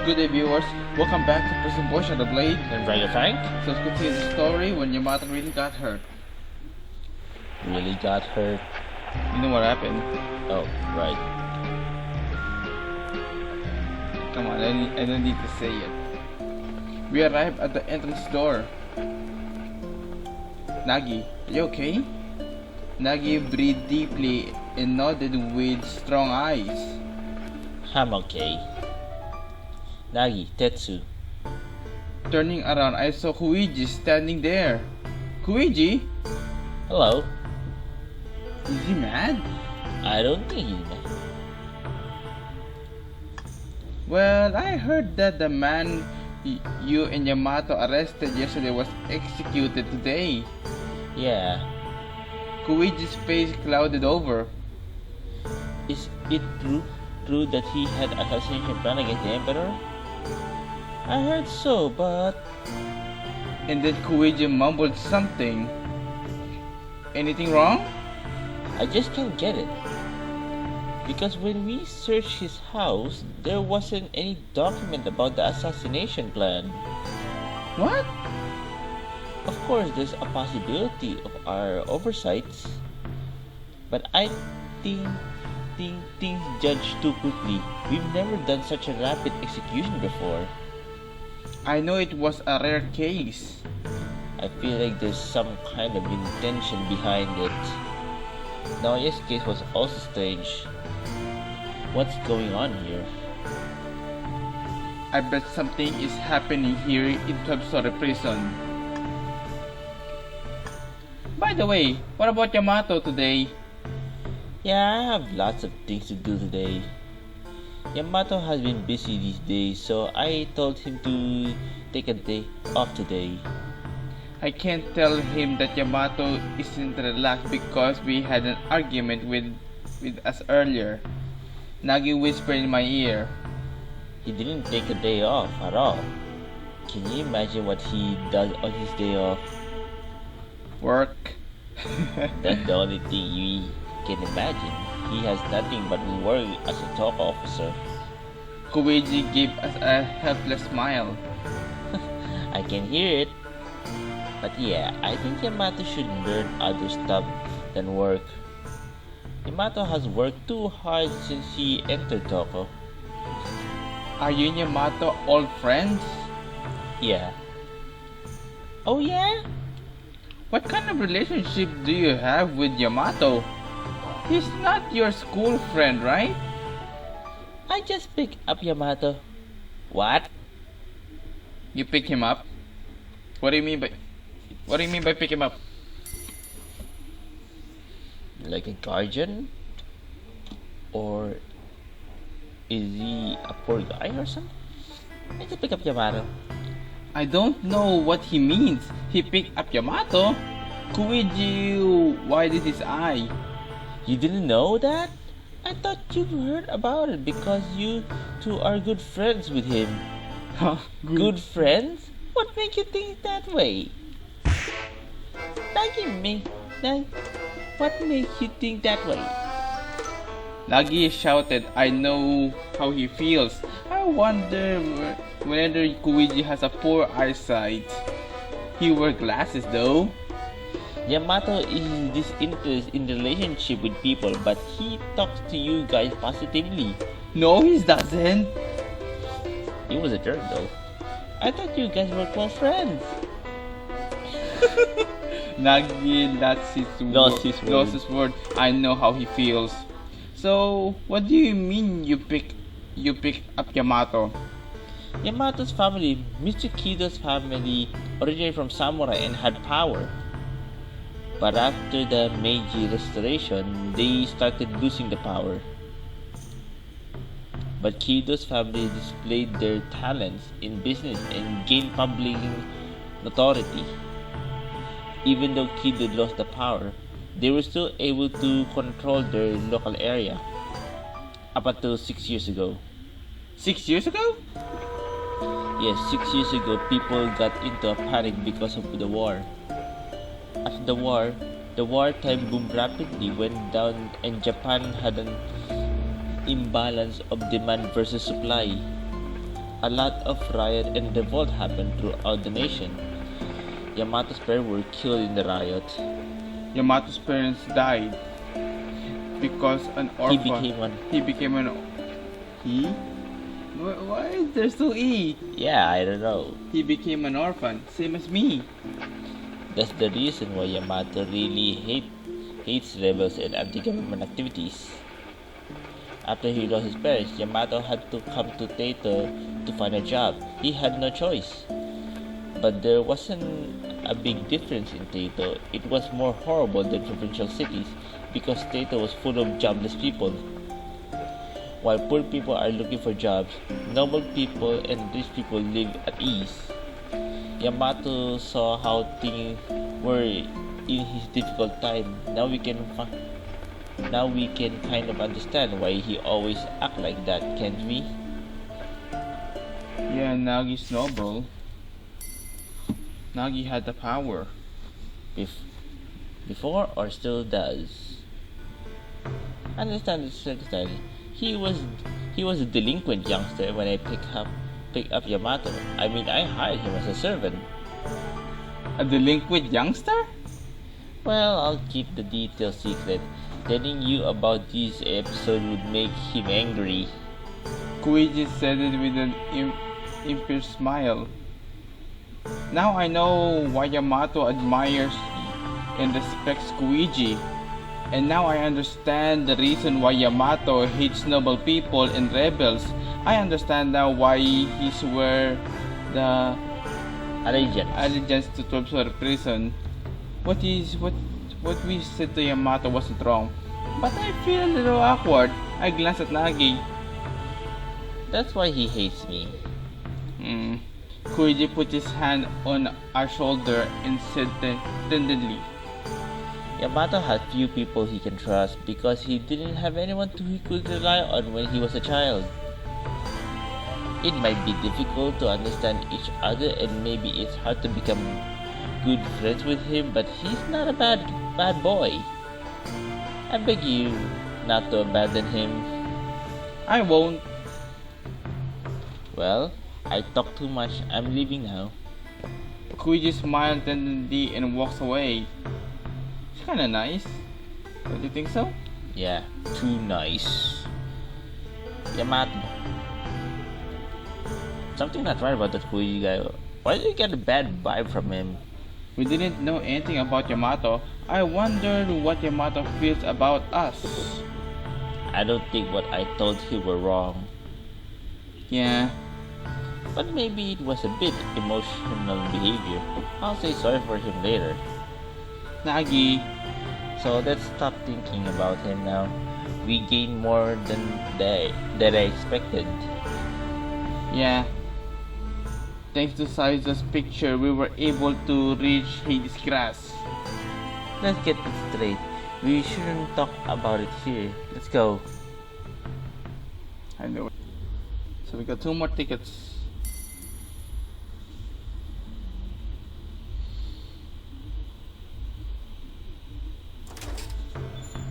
Good day viewers, welcome back to Prison Boy Shadow Blade. And Dragon Frank So let's continue the story when Yamato really got hurt. really got hurt. You know what happened? Oh, right. Come on, I don't need to say it. We arrived at the entrance door. Nagi, are you okay? Nagi breathed deeply and nodded with strong eyes. I'm okay. Nagi, Tetsu. Turning around, I saw Kuiji standing there. Kuiji? Hello. Is he mad? I don't think he's mad. Well, I heard that the man you and Yamato arrested yesterday was executed today. Yeah. Kuiji's face clouded over. Is it true that he had assassination plan against the Emperor? I heard so, but... And then Kuiji mumbled something. Anything wrong? I just can't get it. Because when we searched his house, there wasn't any document about the assassination plan. What? Of course, there's a possibility of our oversights. But I think things judged too quickly. We've never done such a rapid execution before. I know it was a rare case. I feel like there's some kind of intention behind it. Naoya's case was also strange. What's going on here? I bet something is happening here in 12-story prison. By the way, what about Yamato today? Yeah, I have lots of things to do today. Yamato has been busy these days, so I told him to take a day off today. I can't tell him that Yamato isn't relaxed because we had an argument with us earlier. Nagi whispered in my ear. He didn't take a day off at all. Can you imagine what he does on his day off? Work. That's the only thing you can imagine. He has nothing but work as a talk officer. Kuiji gave us a helpless smile. I can hear it. But yeah, I think Yamato should learn other stuff than work. Yamato has worked too hard since he entered Toko. Are you and Yamato old friends? Yeah. Oh yeah? What kind of relationship do you have with Yamato? He's not your school friend, right? I just picked up Yamato. What? You pick him up? What do you mean by pick him up? Like a guardian? Or is he a poor guy or something? I just pick up Yamato. I don't know what he means. He picked up Yamato? Kuiji widened his eye. You didn't know that? I thought you heard about it because you two are good friends with him. Huh? Good friends? What makes you think that way? What makes you think that way? Nagi shouted, I know how he feels. I wonder whether Kuiji has a poor eyesight. He wears glasses though. Yamato is disinterested in the relationship with people, but he talks to you guys positively. No, he doesn't. He was a jerk though. I thought you guys were close friends. Nagi lost his word. I know how he feels. So, what do you mean you pick up Yamato? Yamato's family, Mitsukido's family, originated from samurai and had power. But after the Meiji Restoration, they started losing the power. But Kido's family displayed their talents in business and gained public notoriety. Even though Kido lost the power, they were still able to control their local area. Up until 6 years ago. 6 years ago? Yes, 6 years ago, people got into a panic because of the war. After the wartime boom rapidly went down and Japan had an imbalance of demand versus supply. a lot of riot and revolt happened throughout the nation. Yamato's parents were killed in the riot. Yamato's parents died because an He orphan. became one. He became an. He? Why is there still E? Yeah, I don't know. He became an orphan, same as me. That's the reason why Yamato really hates rebels and anti-government activities. After he lost his parents, Yamato had to come to Taito to find a job. He had no choice. But there wasn't a big difference in Taito. It was more horrible than provincial cities because Taito was full of jobless people. While poor people are looking for jobs, noble people and rich people live at ease. Yamato saw how things were in his difficult time. Now we can kind of understand why he always act like that, can't we? Yeah, Nagi's noble. Nagi had the power. Before or still does. Understand. He was a delinquent youngster when I picked up Yamato. I mean, I hired him as a servant. A delinquent youngster? Well, I'll keep the details secret. Telling you about this episode would make him angry. Koichi said it with an impish smile. Now I know why Yamato admires and respects Koichi. And now I understand the reason why Yamato hates noble people and rebels. I understand now why he swore the allegiance to 12 Square Prison. What we said to Yamato wasn't wrong. But I feel a little awkward. I glanced at Nagi. That's why he hates me. Koichi put his hand on our shoulder and said tenderly, Yamato had few people he can trust because he didn't have anyone he could rely on when he was a child. It might be difficult to understand each other and maybe it's hard to become good friends with him, but he's not a bad boy. I beg you not to abandon him. I won't. Well, I talk too much. I'm leaving now. Koichi smiled tenderly and walks away. It's kinda nice. Don't you think so? Yeah, too nice. Yamato. Something not right about that Koichi guy. Why do you get a bad vibe from him? We didn't know anything about Yamato. I wondered what Yamato feels about us. I don't think what I told him were wrong. Yeah. But maybe it was a bit emotional behavior. I'll say sorry for him later. Nagi. So let's stop thinking about him now. We gained more than I expected. Yeah. Thanks to Saizo's picture, we were able to reach Hades Grass. Let's get it straight. We shouldn't talk about it here. Let's go. I know it. So we got 2 more tickets.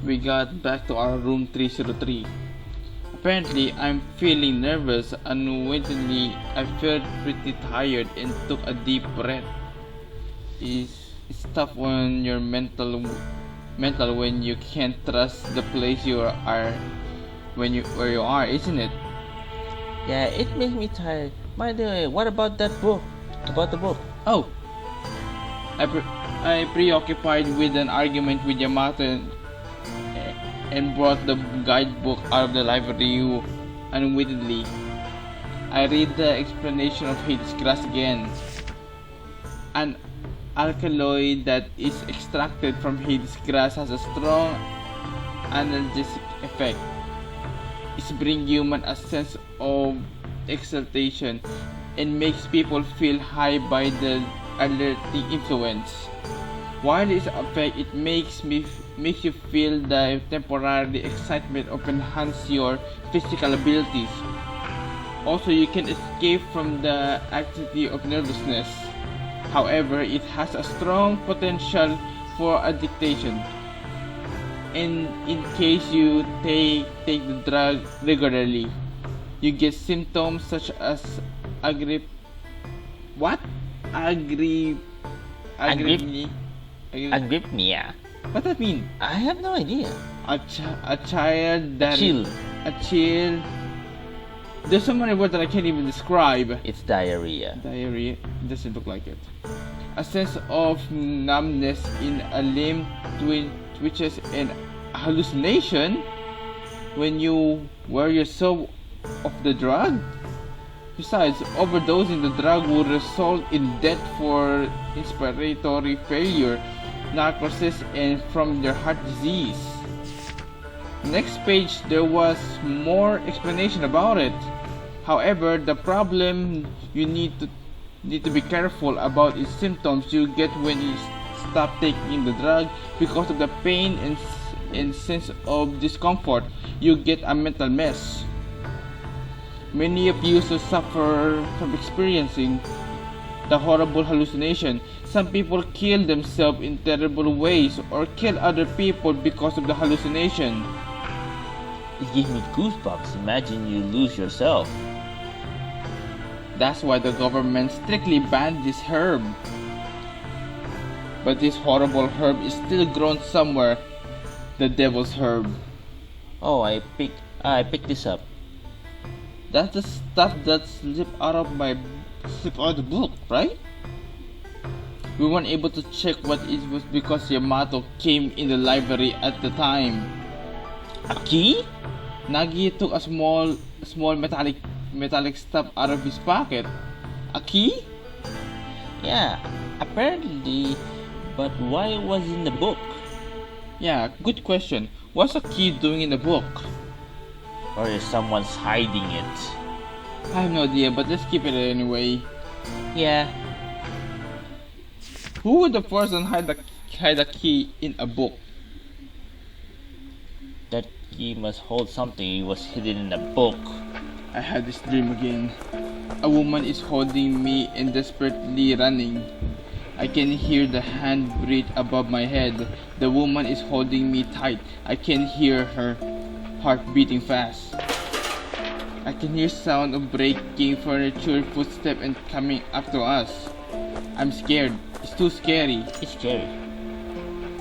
We got back to our room 303. Apparently, I'm feeling nervous. Unwittingly, I felt pretty tired and took a deep breath. It's tough when you're mental when you can't trust the place you are where you are, isn't it? Yeah, it makes me tired. By the way, what about that book? About the book? Oh, I preoccupied with an argument with Yamato and brought the guidebook out of the library unwittingly. I read the explanation of Hades Grass again. An alkaloid that is extracted from Hades Grass has a strong analgesic effect. It brings human a sense of exaltation and makes people feel high by the alerting influence. While its effect, it makes you feel the temporary excitement of enhance your physical abilities. Also, you can escape from the activity of nervousness. However, it has a strong potential for addiction. And in case you take the drug regularly, you get symptoms such as agree. What? Agree. Agree. Agrypnia. What that mean? I have no idea. A child that Chill. A chill. There's so many words that I can't even describe. It's diarrhea. Diarrhea doesn't look like it. A sense of numbness in a limb, twitches, and hallucination when you were yourself of the drug. Besides, overdosing the drug would result in death for respiratory failure, narcosis, and from your heart disease. Next page, there was more explanation about it. However, the problem you need to be careful about is symptoms you get when you stop taking the drug because of the pain and sense of discomfort. You get a mental mess. Many of you also suffer from experiencing the horrible hallucination. Some people kill themselves in terrible ways or kill other people because of the hallucination. It gave me goosebumps. Imagine you lose yourself. That's why the government strictly banned this herb. But this horrible herb is still grown somewhere. The devil's herb. Oh, I picked this up. That's the stuff that slipped out of the book, right? We weren't able to check what it was because Yamato came in the library at the time. A key? Nagi took a small metallic stuff out of his pocket. A key? Yeah, apparently. But why was it in the book? Yeah, good question. What's a key doing in the book? Or is someone's hiding it? I have no idea, but let's keep it anyway. Yeah. Who would the person hide a key in a book? That key must hold something. It was hidden in a book. I had this dream again. A woman is holding me and desperately running. I can hear the hand breathe above my head. The woman is holding me tight. I can hear her heart beating fast. I can hear sound of breaking furniture, footsteps, and coming after us. I'm scared. It's too scary. It's scary.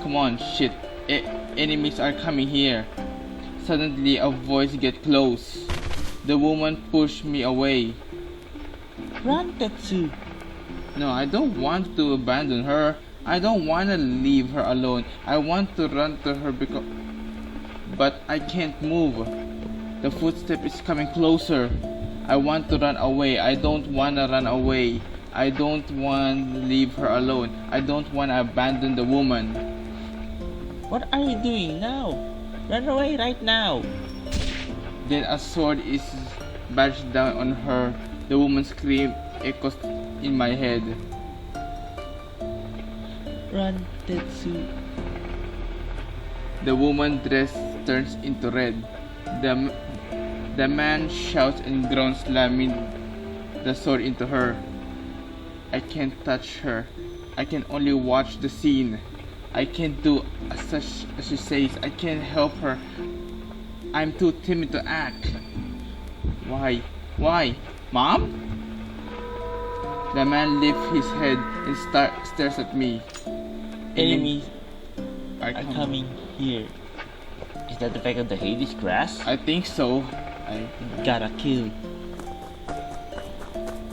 Come on, shit. Enemies are coming here. Suddenly, a voice gets close. The woman pushed me away. Run, Tetsu. No, I don't want to abandon her. I don't want to leave her alone. I want to run to her but I can't move. The footstep is coming closer. I want to run away. I don't want to run away. I don't want to leave her alone. I don't want to abandon the woman. What are you doing now? Run away right now. Then a sword is bashed down on her. The woman's scream echoes in my head. Run, Tetsu. The woman's dress turns into red. The man shouts and groans, slamming the sword into her. I can't touch her. I can only watch the scene. I can't do as she says. I can't help her. I'm too timid to act. Why? Why? Mom? The man lifts his head and stares at me. Enemies are coming here. Is that the effect of the Hades grass? I think so. I gotta kill.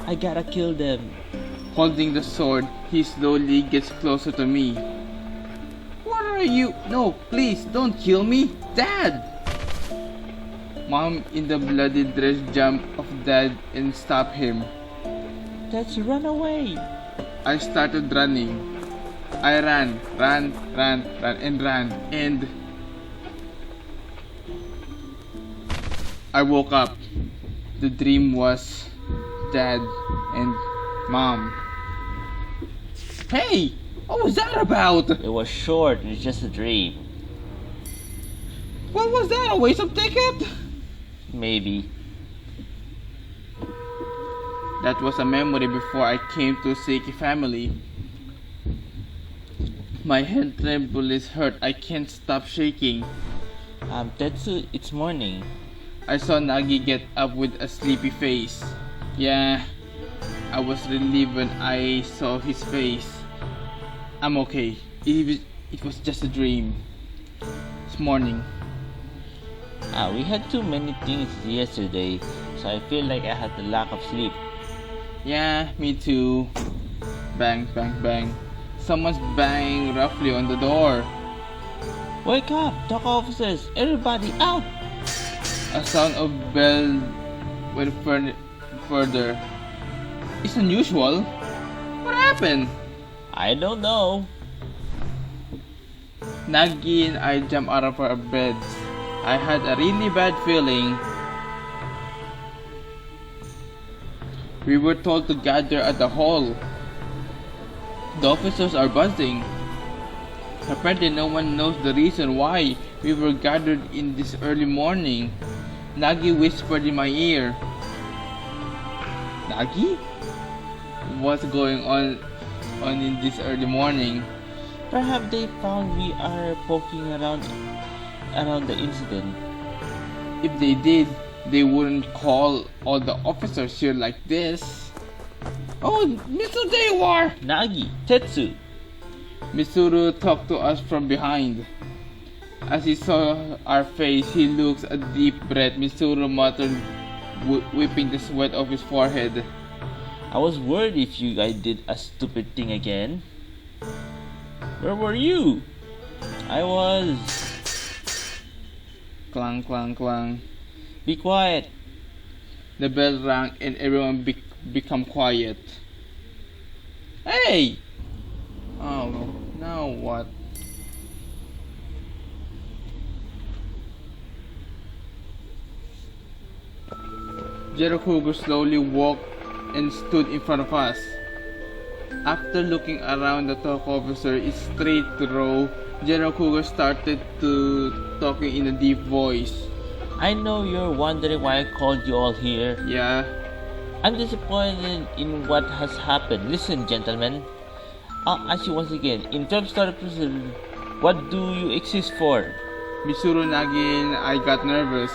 I gotta kill them. Holding the sword, he slowly gets closer to me. What are you? No, please don't kill me. Dad! Mom in the bloody dress jumped off Dad and stopped him. Let's run away. I started running. I ran, and I woke up. The dream was Dad and Mom. Hey! What was that about? It was short, it's just a dream. What was that? A waste of ticket? Maybe. That was a memory before I came to Seiki family. My hand trembles hurt. I can't stop shaking. Tetsu, it's morning. I saw Nagi get up with a sleepy face. Yeah, I was relieved when I saw his face. I'm okay. It was just a dream. It's morning. We had too many things yesterday, so I feel like I had a lack of sleep. Yeah, me too. Bang, bang, bang. Someone's banging roughly on the door. Wake up, talk officers, everybody out! A sound of bell went further. It's unusual. What happened? I don't know. Nagi and I jumped out of our beds. I had a really bad feeling. We were told to gather at the hall. The officers are buzzing. Apparently no one knows the reason why we were gathered in this early morning. Nagi whispered in my ear. Nagi? What's going on in this early morning? Perhaps they found we are poking around the incident. If they did, they wouldn't call all the officers here like this. Oh, Mr. Dewar! Nagi, Tetsu. Mitsuru talked to us from behind. As he saw our face, he took a deep breath. Mitsuru muttered, wiping the sweat off his forehead. I was worried if you guys did a stupid thing again. Where were you? I was... Clang, clang, clang. Be quiet. The bell rang and everyone became quiet. Hey! Oh, now what? Jericho slowly walked and stood in front of us. After looking around the talk officer is straight row, Jericho started to talking in a deep voice. I know you're wondering why I called you all here. Yeah. I'm disappointed in what has happened. Listen, gentlemen. I'll ask you once again. In 12-story prison, what do you exist for? Mitsuru, Nagi and I got nervous.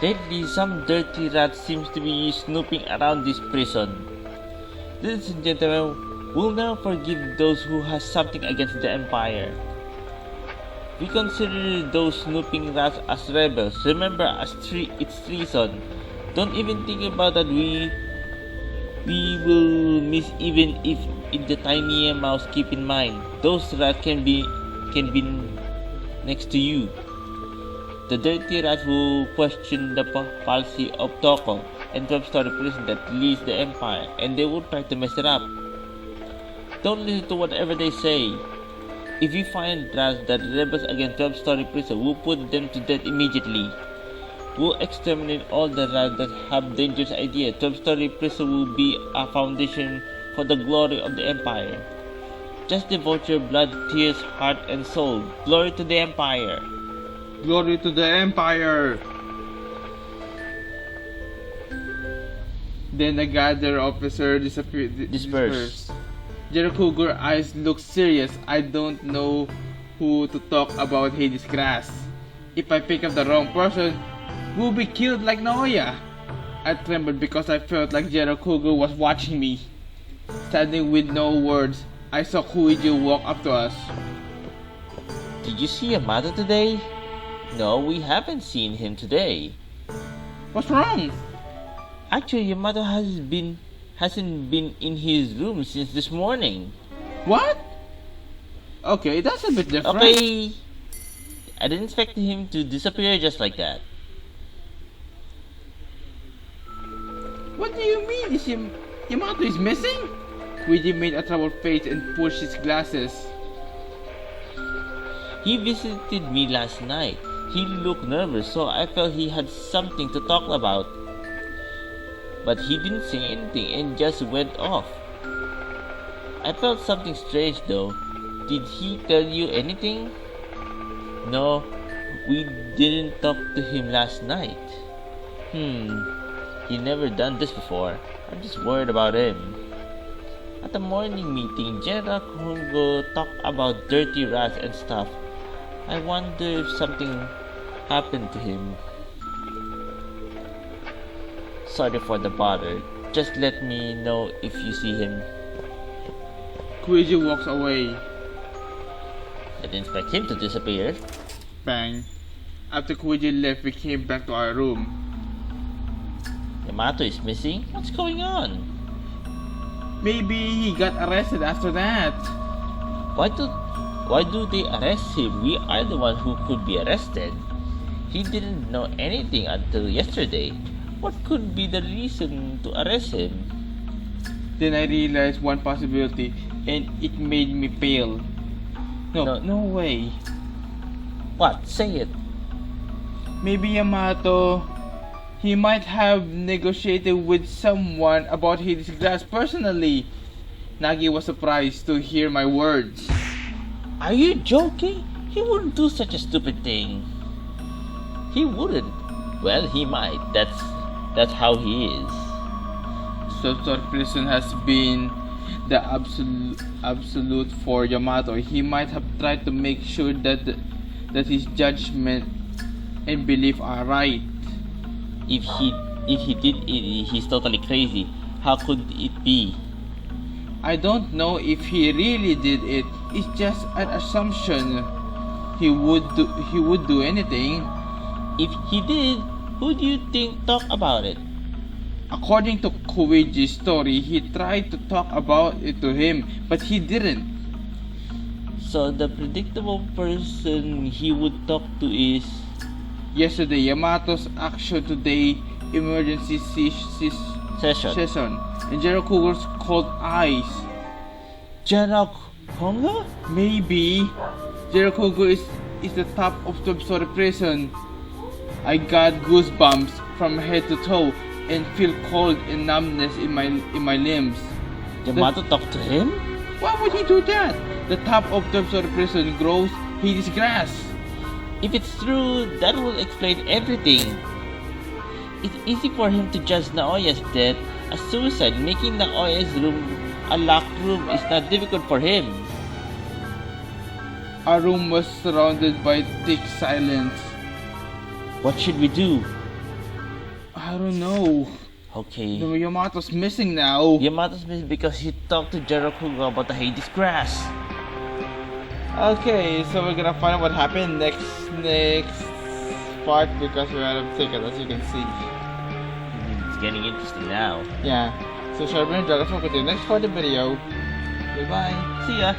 Lately, some dirty rat seems to be snooping around this prison. Ladies and gentlemen, we'll never forgive those who has something against the Empire. We consider those snooping rats as rebels. Remember, it's treason. Don't even think about that. We will miss even if the tiny mouse. Keep in mind, those rats can be next to you. The dirty rats who question the policy of Toko and 12-story prison that leads the Empire, and they will try to mess it up. Don't listen to whatever they say. If you find rats that rebels against 12-story prison, we'll put them to death immediately. We'll exterminate all the rats that have dangerous ideas. 12-story prison will be a foundation for the glory of the Empire. Just devote your blood, tears, heart, and soul. Glory to the Empire! Glory to the Empire! Then the gather officer dispersed. Jericho's eyes looked serious. I don't know who to talk about Hades Grass. If I pick up the wrong person, we'll be killed like Naoya. I trembled because I felt like Jericho was watching me. Standing with no words, I saw Kuiji walk up to us. Did you see Yamato today? No, we haven't seen him today. What's wrong? Actually, Yamato hasn't been in his room since this morning. What? Okay, that's a bit different. Okay, I didn't expect him to disappear just like that. What do you mean? Yamato is missing? Kuiji made a troubled face and pushed his glasses. He visited me last night. He looked nervous, so I felt he had something to talk about. But he didn't say anything and just went off. I felt something strange though. Did he tell you anything? No, we didn't talk to him last night. He never done this before. I'm just worried about him. At the morning meeting, General Kongo talked about dirty rats and stuff. I wonder if something happened to him. Sorry for the bother. Just let me know if you see him. Kuiji walks away. I didn't expect him to disappear. Bang. After Kuiji left, we came back to our room. Yamato is missing? What's going on? Maybe he got arrested after that. Why do they arrest him? We are the one who could be arrested. He didn't know anything until yesterday. What could be the reason to arrest him? Then I realized one possibility, and it made me pale. No way. What? Say it. Maybe Yamato, he might have negotiated with someone about his glass personally. Nagi was surprised to hear my words. Are you joking? He wouldn't do such a stupid thing. He wouldn't. Well, he might. That's how he is. So prison has been the absolute for Yamato. He might have tried to make sure that his judgment and belief are right. If he did it, he's totally crazy. How could it be? I don't know if he really did it. It's just an assumption. He would do anything. If he did, who do you think talked about it? According to Koichi's story, he tried to talk about it to him, but he didn't. So the predictable person he would talk to is... Yesterday, Yamato's action today, emergency session, and Jericho's cold eyes. Jericho? Maybe Jericho is the top of the story prison. I got goosebumps from head to toe and feel cold and numbness in my limbs. Yamato talked to him? Why would he do that? The top of the story prison grows his grass. If it's true, that will explain everything. It's easy for him to judge Naoya's death as suicide. Making Naoya's room a locked room is not difficult for him. Our room was surrounded by thick silence. What should we do? I don't know. Okay. No, Yamato's missing now. Yamato's missing because he talked to Jericho about the Hades grass. Okay, so we're gonna find out what happened next part because we're out of ticket, as you can see. It's getting interesting now. Yeah. So Sharpen and Dragon will continue next part of the video. Goodbye. See ya.